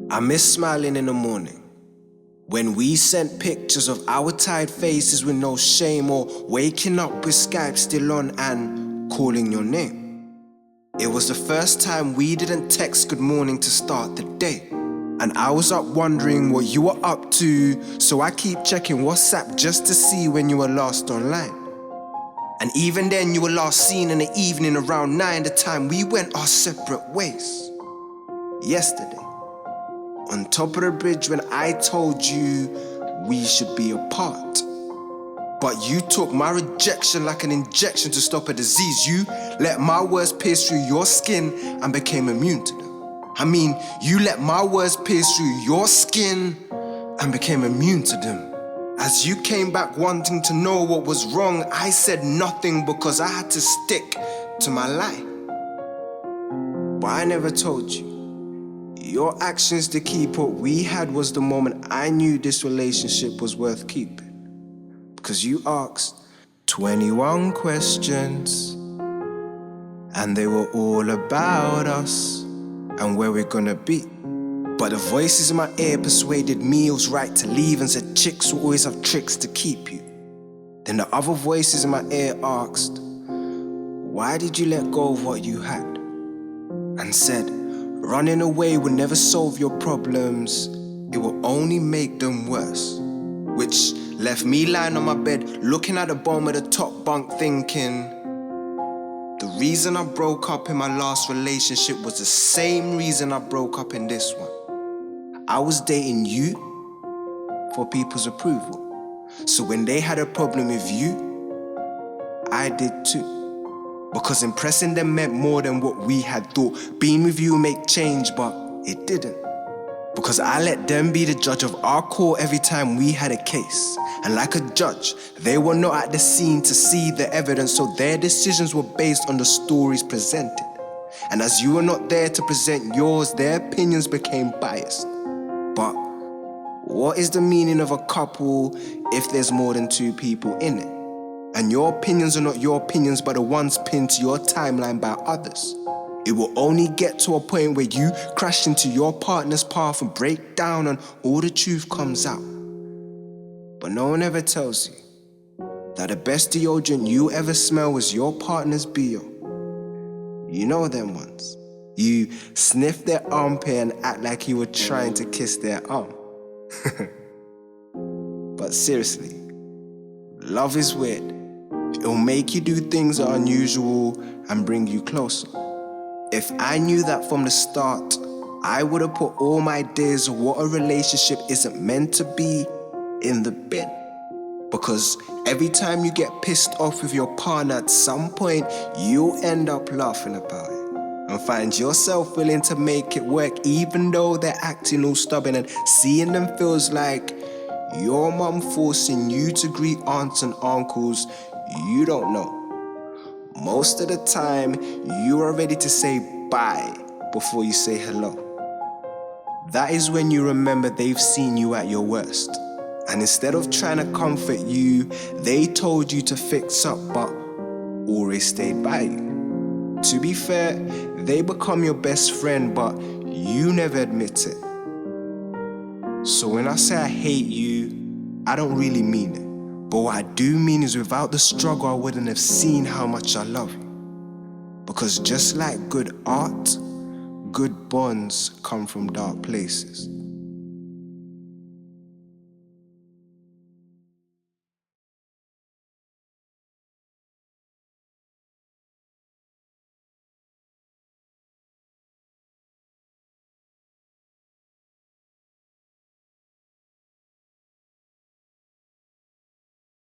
I miss smiling in the morning, when we sent pictures of our tired faces with no shame, or waking up with Skype still on and calling your name. It was the first time we didn't text good morning to start the day, and I was up wondering what you were up to, so I keep checking WhatsApp just to see when you were last online. And even then you were last seen in the evening around 9, the time we went our separate ways. Yesterday, on top of the bridge when I told you we should be apart. But you took my rejection like an injection to stop a disease. You let my words pierce through your skin and became immune to them. I mean, you let my words pierce through your skin and became immune to them. As you came back wanting to know what was wrong, I said nothing because I had to stick to my lie. But I never told you. Your actions to keep what we had was the moment I knew this relationship was worth keeping. Because you asked 21 questions, and they were all about us and where we're gonna be. But the voices in my ear persuaded me it was right to leave and said chicks will always have tricks to keep you. Then the other voices in my ear asked, why did you let go of what you had? And said, running away will never solve your problems, it will only make them worse. Which left me lying on my bed, looking at the bottom of the top bunk thinking, the reason I broke up in my last relationship was the same reason I broke up in this one. I was dating you for people's approval. So when they had a problem with you, I did too. Because impressing them meant more than what we had thought. Being with you would make change, but it didn't. Because I let them be the judge of our court every time we had a case. And like a judge, they were not at the scene to see the evidence, so their decisions were based on the stories presented. And as you were not there to present yours, their opinions became biased. But what is the meaning of a couple if there's more than two people in it? And your opinions are not your opinions, but the ones pinned to your timeline by others. It will only get to a point where you crash into your partner's path and break down and all the truth comes out. But no one ever tells you that the best deodorant you ever smell was your partner's BO. You know them ones. You sniff their armpit and act like you were trying to kiss their arm. But seriously, love is weird. It'll make you do things that are unusual and bring you closer. If I knew that from the start, I would have put all my ideas of what a relationship isn't meant to be in the bin. Because every time you get pissed off with your partner, at some point, you'll end up laughing about it and find yourself willing to make it work even though they're acting all stubborn, and seeing them feels like your mum forcing you to greet aunts and uncles you don't know. Most of the time, you are ready to say bye before you say hello. That is when you remember they've seen you at your worst. And instead of trying to comfort you, they told you to fix up, but always stayed by you. To be fair, they become your best friend, but you never admit it. So when I say I hate you, I don't really mean it. But what I do mean is without the struggle, I wouldn't have seen how much I love you. Because just like good art, good bonds come from dark places.